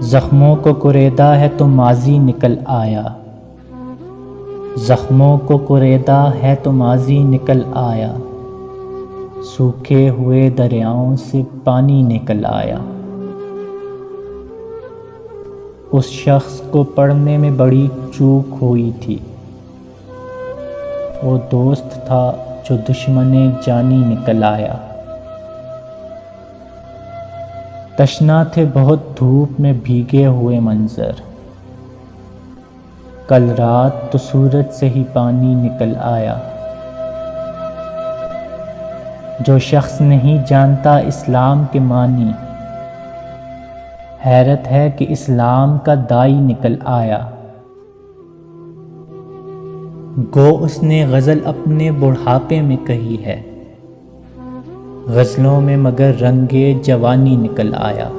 زخموں کو کریدا ہے تو ماضی نکل آیا، زخموں کو کریدا ہے تو ماضی نکل آیا، سوکھے ہوئے دریاؤں سے پانی نکل آیا۔ اس شخص کو پڑھنے میں بڑی چوک ہوئی تھی، وہ دوست تھا جو دشمن جانی نکل آیا۔ تشنا تھے بہت دھوپ میں بھیگے ہوئے منظر، کل رات تو سورج سے ہی پانی نکل آیا۔ جو شخص نہیں جانتا اسلام کے معنی، حیرت ہے کہ اسلام کا دائی نکل آیا۔ گو اس نے غزل اپنے بڑھاپے میں کہی ہے، غزلوں میں مگر رنگے جوانی نکل آیا۔